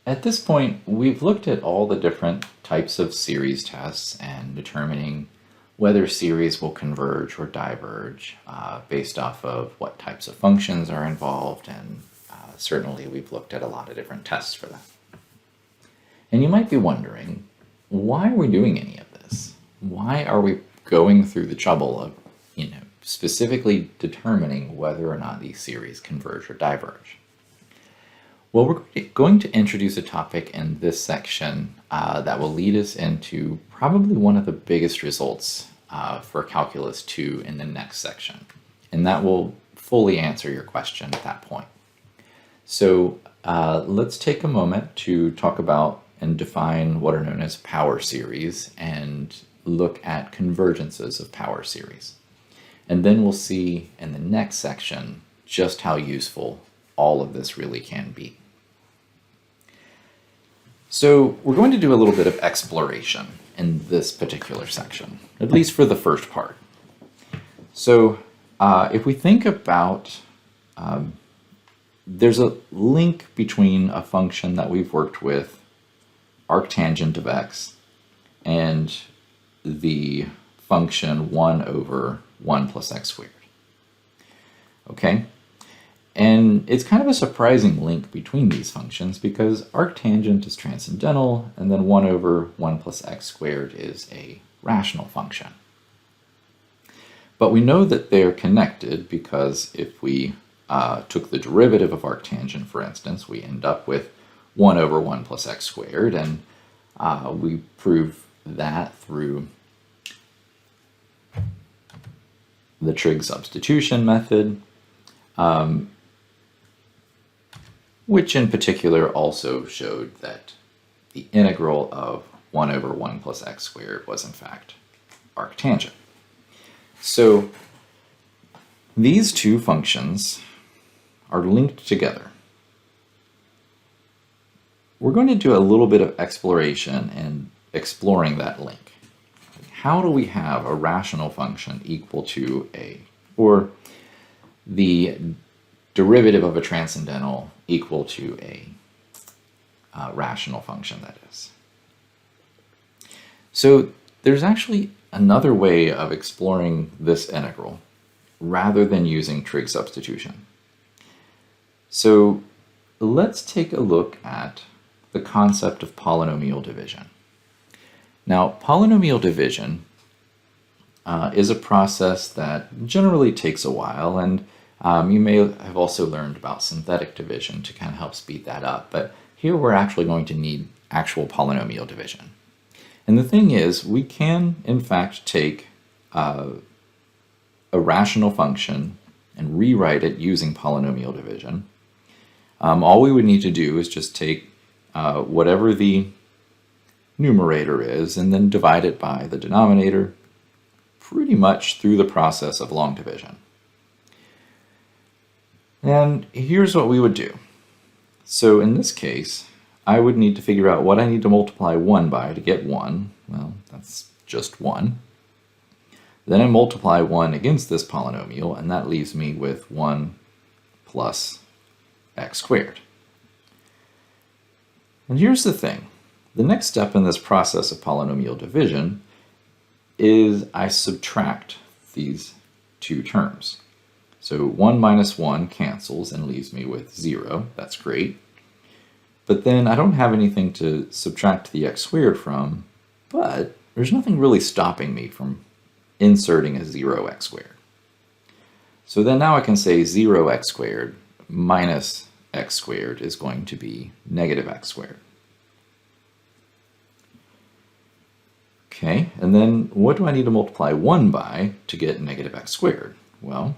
At this point, we've looked at all the different types of series tests and determining whether series will converge or diverge based off of what types of functions are involved, and certainly we've looked at a lot of different tests for that. And you might be wondering, why are we doing any of this? Why are we going through the trouble of, specifically determining whether or not these series converge or diverge? Well, we're going to introduce a topic in this section that will lead us into probably one of the biggest results for Calculus 2 in the next section. And that will fully answer your question at that point. So let's take a moment to talk about and define what are known as power series and look at convergences of power series. And then we'll see in the next section just how useful all of this really can be. So we're going to do a little bit of exploration in this particular section, at least for the first part. So if we think about, there's a link between a function that we've worked with, arctangent of x, and the function 1 over 1 plus x squared. Okay? And it's kind of a surprising link between these functions because arctangent is transcendental, and then 1 over 1 plus x squared is a rational function. But we know that they're connected because if we took the derivative of arctangent, for instance, we end up with 1 over 1 plus x squared, and we prove that through the trig substitution method, which in particular also showed that the integral of 1 over 1 plus x squared was in fact arctangent. So these two functions are linked together. We're going to do a little bit of exploration and exploring that link. How do we have a rational function equal to or the derivative of a transcendental equal to a rational function, that is? So there's actually another way of exploring this integral rather than using trig substitution. So let's take a look at the concept of polynomial division. Now, polynomial division is a process that generally takes a while, and you may have also learned about synthetic division to kind of help speed that up, but here we're actually going to need actual polynomial division. And the thing is, we can in fact take a rational function and rewrite it using polynomial division. All we would need to do is just take whatever the numerator is and then divide it by the denominator, pretty much through the process of long division. And here's what we would do. So in this case, I would need to figure out what I need to multiply 1 by to get 1. Well, that's just 1. Then I multiply 1 against this polynomial, and that leaves me with 1 plus x squared. And here's the thing. The next step in this process of polynomial division is I subtract these two terms. So 1 minus 1 cancels and leaves me with 0. That's great. But then I don't have anything to subtract the x squared from, but there's nothing really stopping me from inserting a 0x squared. So then now I can say 0x squared minus x squared is going to be negative x squared. Okay, and then what do I need to multiply 1 by to get negative x squared? Well,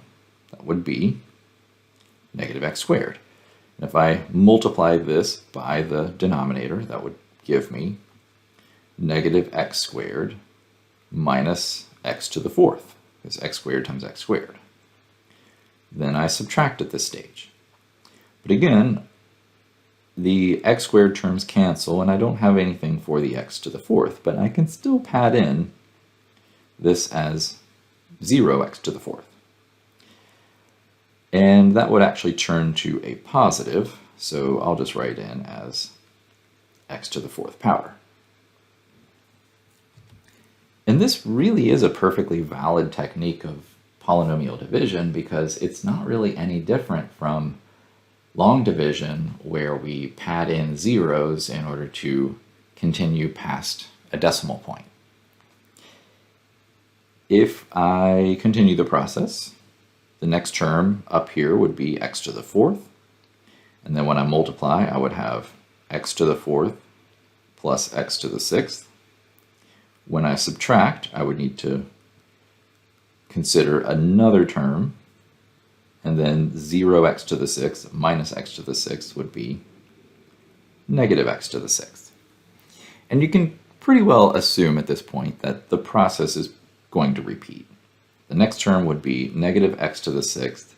that would be negative x squared. And if I multiply this by the denominator, that would give me negative x squared minus x to the fourth, because x squared times x squared. Then I subtract at this stage. But again, the x squared terms cancel, and I don't have anything for the x to the fourth, but I can still pad in this as 0x to the fourth. And that would actually turn to a positive, so I'll just write in as x to the fourth power. And this really is a perfectly valid technique of polynomial division because it's not really any different from long division where we pad in zeros in order to continue past a decimal point. If I continue the process, the next term up here would be x to the fourth, and then when I multiply, I would have x to the fourth plus x to the sixth. When I subtract, I would need to consider another term, and then 0x to the sixth minus x to the sixth would be negative x to the sixth. And you can pretty well assume at this point that the process is going to repeat. The next term would be negative x to the sixth,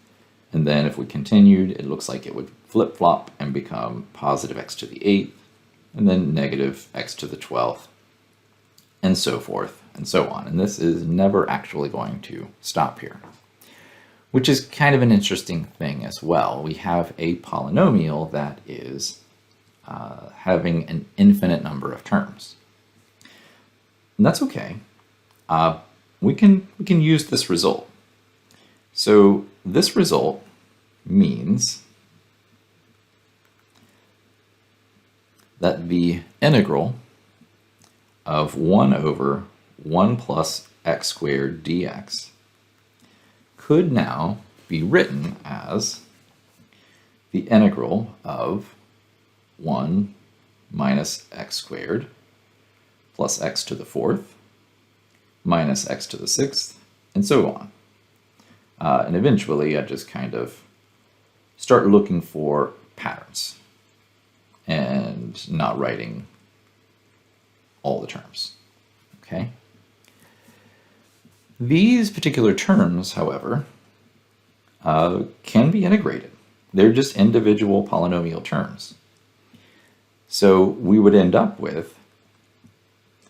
and then if we continued, it looks like it would flip-flop and become positive x to the eighth, and then negative x to the 12th, and so forth and so on. And this is never actually going to stop here, which is kind of an interesting thing as well. We have a polynomial that is having an infinite number of terms. And that's okay. We can use this result. So this result means that the integral of 1 over 1 plus x squared dx could now be written as the integral of 1 minus x squared plus x to the fourth minus x to the sixth, and so on. And eventually I just kind of start looking for patterns and not writing all the terms. Okay? These particular terms, however, can be integrated. They're just individual polynomial terms. So we would end up with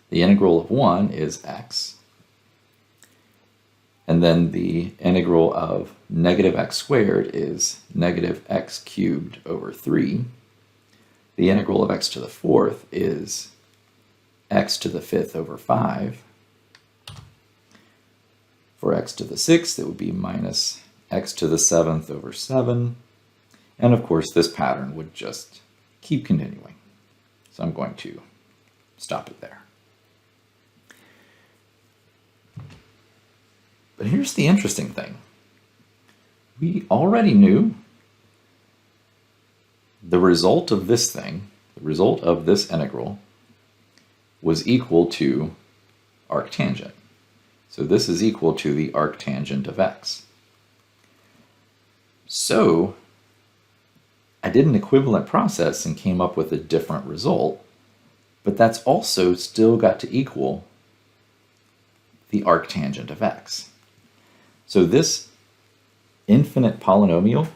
the integral of 1 is x, and then the integral of negative x squared is negative x cubed over 3. The integral of x to the fourth is x to the fifth over 5. For x to the sixth, it would be minus x to the seventh over 7. And of course, this pattern would just keep continuing. So I'm going to stop it there. But here's the interesting thing. We already knew the result of this thing, the result of this integral, was equal to arctangent. So this is equal to the arctangent of x. So I did an equivalent process and came up with a different result, but that's also still got to equal the arctangent of x. So this infinite polynomial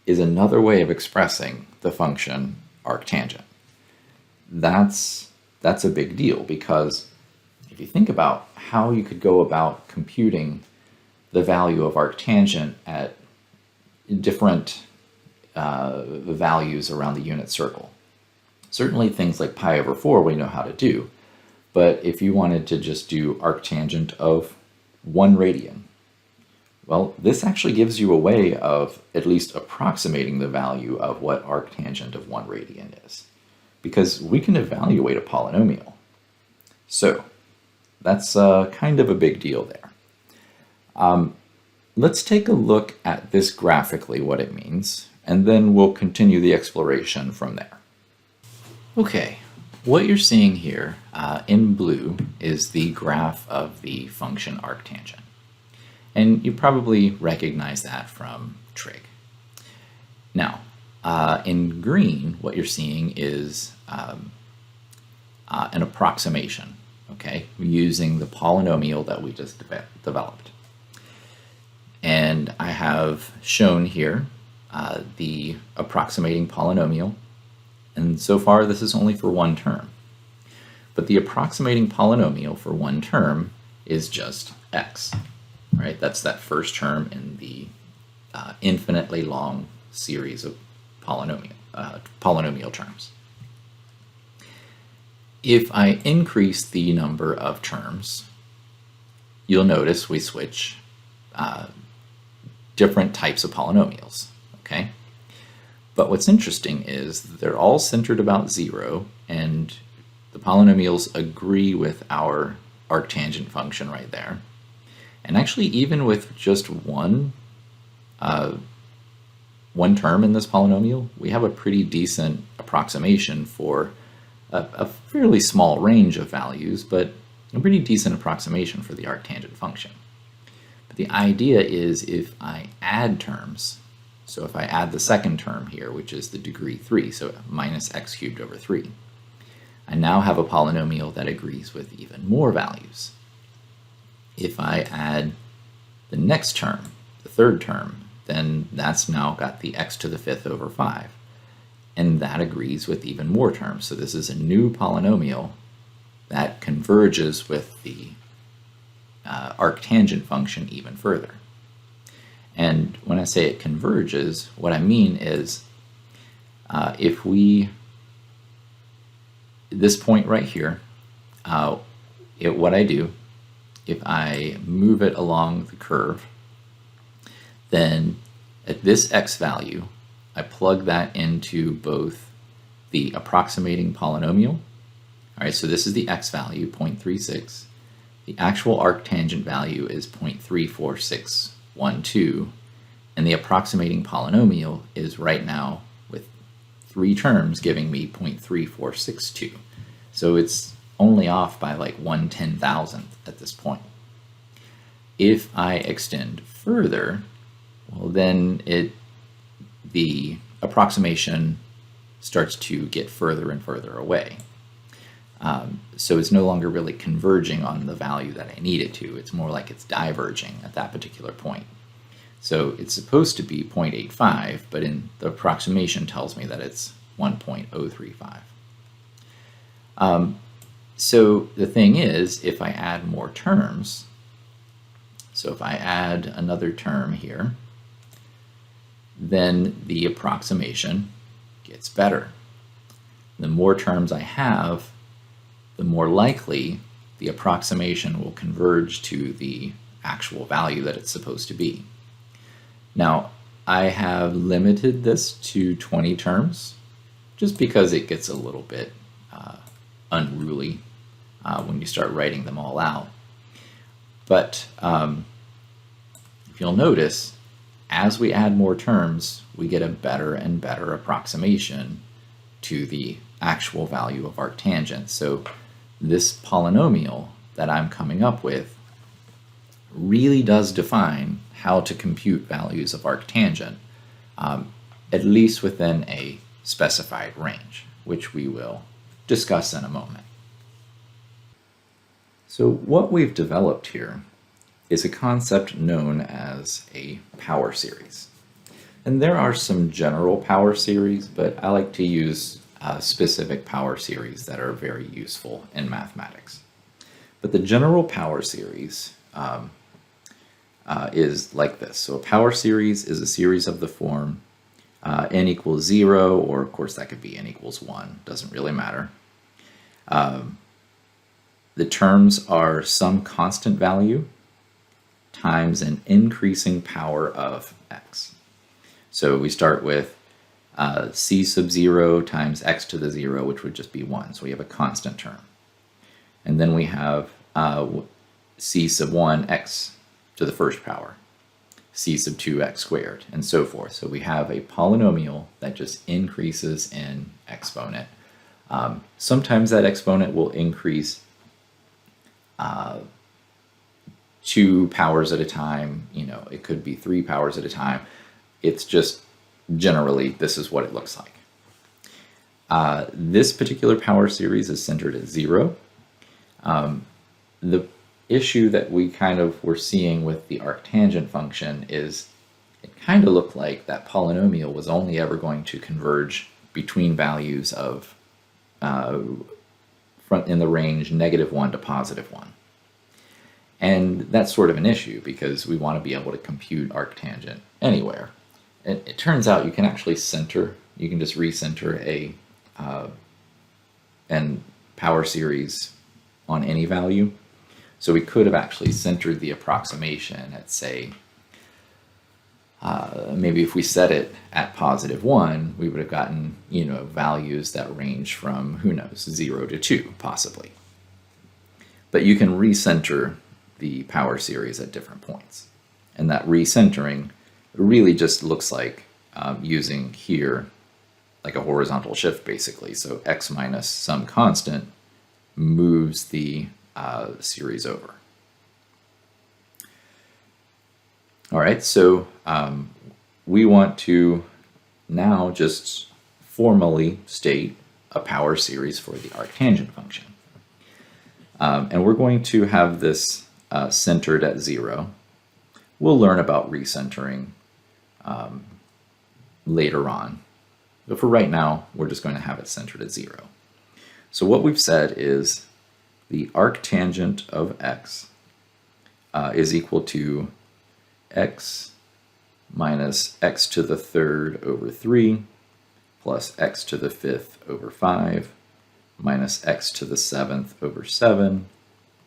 is another way of expressing the function arctangent. That's a big deal, because if you think about how you could go about computing the value of arctangent at different values around the unit circle. Certainly things like pi over 4 we know how to do, but if you wanted to just do arctangent of 1 radian, well, this actually gives you a way of at least approximating the value of what arctangent of 1 radian is, because we can evaluate a polynomial. So that's kind of a big deal there. Let's take a look at this graphically, what it means, and then we'll continue the exploration from there. Okay, what you're seeing here in blue is the graph of the function arctangent. And you probably recognize that from trig. Now, in green, what you're seeing is an approximation, okay, using the polynomial that we just developed. And I have shown here the approximating polynomial, and so far this is only for one term. But the approximating polynomial for one term is just x. Right, that's that first term in the infinitely long series of polynomial terms. If I increase the number of terms, you'll notice we switch different types of polynomials, okay? But what's interesting is they're all centered about 0, and the polynomials agree with our arctangent function right there. And actually, even with just one term in this polynomial, we have a pretty decent approximation for a fairly small range of values, but a pretty decent approximation for the arctangent function. But the idea is if I add terms, so if I add the second term here, which is the degree 3, so minus x cubed over 3, I now have a polynomial that agrees with even more values. If I add the next term, the third term, then that's now got the x to the 5th over 5. And that agrees with even more terms. So this is a new polynomial that converges with the arctangent function even further. And when I say it converges, what I mean is if we, this point right here, what I do, if I move it along the curve, then at this x value, I plug that into both the approximating polynomial. All right, so this is the x value, 0.36. The actual arctangent value is 0.34612, and the approximating polynomial is right now with 3 terms giving me 0.3462. So it's only off by like 1/10,000th at this point. If I extend further, well, then the approximation starts to get further and further away. So it's no longer really converging on the value that I need it to. It's more like it's diverging at that particular point. So it's supposed to be 0.85, but in the approximation tells me that it's 1.035. So the thing is, if I add more terms, so if I add another term here, then the approximation gets better. The more terms I have, the more likely the approximation will converge to the actual value that it's supposed to be. Now, I have limited this to 20 terms just because it gets a little bit unruly when you start writing them all out. But if you'll notice, as we add more terms, we get a better and better approximation to the actual value of arctangent. So this polynomial that I'm coming up with really does define how to compute values of arctangent, at least within a specified range, which we will discuss in a moment. So what we've developed here is a concept known as a power series. And there are some general power series, but I like to use specific power series that are very useful in mathematics. But the general power series is like this. So a power series is a series of the form n equals 0, or of course that could be n equals 1, doesn't really matter. The terms are some constant value times an increasing power of x. So we start with c sub 0 times x to the 0, which would just be 1. So we have a constant term. And then we have c sub 1 x to the first power, c sub 2 x squared, and so forth. So we have a polynomial that just increases in exponent. Sometimes that exponent will increase 2 powers at a time. It could be 3 powers at a time. It's just generally this is what it looks like. This particular power series is centered at 0. The issue that we kind of were seeing with the arctangent function is it kind of looked like that polynomial was only ever going to converge between values of in the range -1 to +1. And that's sort of an issue because we want to be able to compute arctangent anywhere. And it turns out you can actually you can just recenter a power series on any value. So we could have actually centered the approximation at, say, maybe if we set it at +1, we would have gotten, values that range from, who knows, 0 to 2, possibly. But you can recenter the power series at different points. And that recentering really just looks like using here like a horizontal shift, basically. So x minus some constant moves the series over. All right, so we want to now just formally state a power series for the arctangent function. And we're going to have this centered at 0. We'll learn about recentering later on. But for right now, we're just going to have it centered at 0. So what we've said is the arctangent of x is equal to x minus x to the 3rd over 3 plus x to the 5th over 5 minus x to the 7th over 7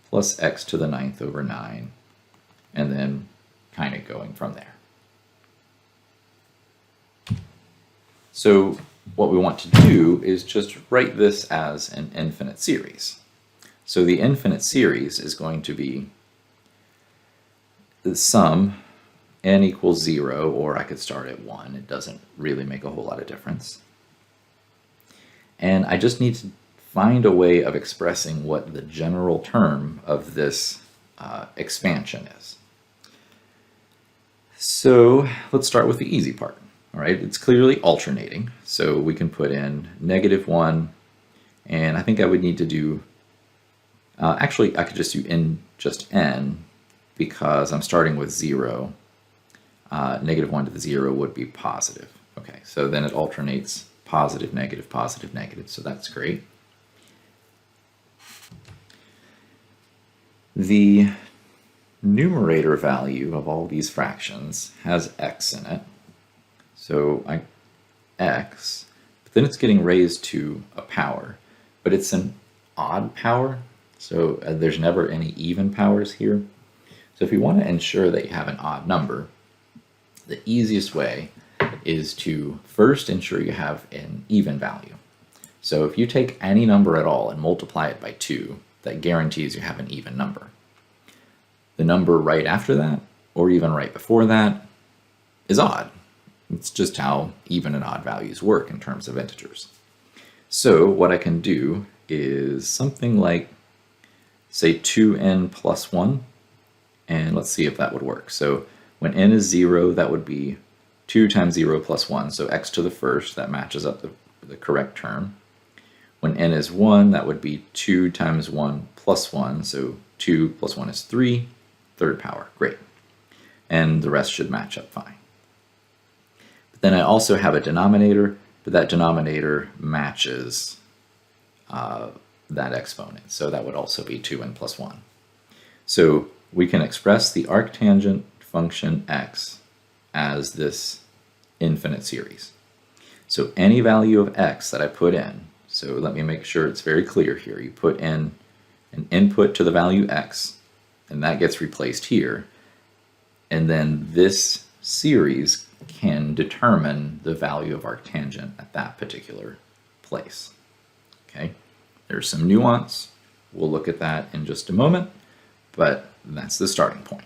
plus x to the 9th over 9, and then kind of going from there. So what we want to do is just write this as an infinite series. So the infinite series is going to be the sum n equals 0, or I could start at 1. It doesn't really make a whole lot of difference. And I just need to find a way of expressing what the general term of this expansion is. So let's start with the easy part. All right, it's clearly alternating, so we can put in -1, and I think I would need to do, actually I could just do n, because I'm starting with 0. -1 to the 0 would be positive. Okay, so then it alternates positive, negative, so that's great. The numerator value of all these fractions has x in it. So x, but then it's getting raised to a power, but it's an odd power, so there's never any even powers here. So if you want to ensure that you have an odd number, the easiest way is to first ensure you have an even value. So if you take any number at all and multiply it by 2, that guarantees you have an even number. The number right after that, or even right before that, is odd. It's just how even and odd values work in terms of integers. So what I can do is something like, say, 2n plus 1, and let's see if that would work. So when n is 0, that would be 2 times 0 plus 1, so x to the 1st, that matches up the correct term. When n is 1, that would be 2 times 1 plus 1, so 2 plus 1 is 3, 3rd power, great. And the rest should match up fine. But then I also have a denominator, but that denominator matches that exponent, so that would also be 2n plus 1. So we can express the arctangent function x as this infinite series. So any value of x that I put in, so let me make sure it's very clear here. You put in an input to the value x, and that gets replaced here. And then this series can determine the value of arctangent at that particular place. Okay, there's some nuance. We'll look at that in just a moment, but that's the starting point.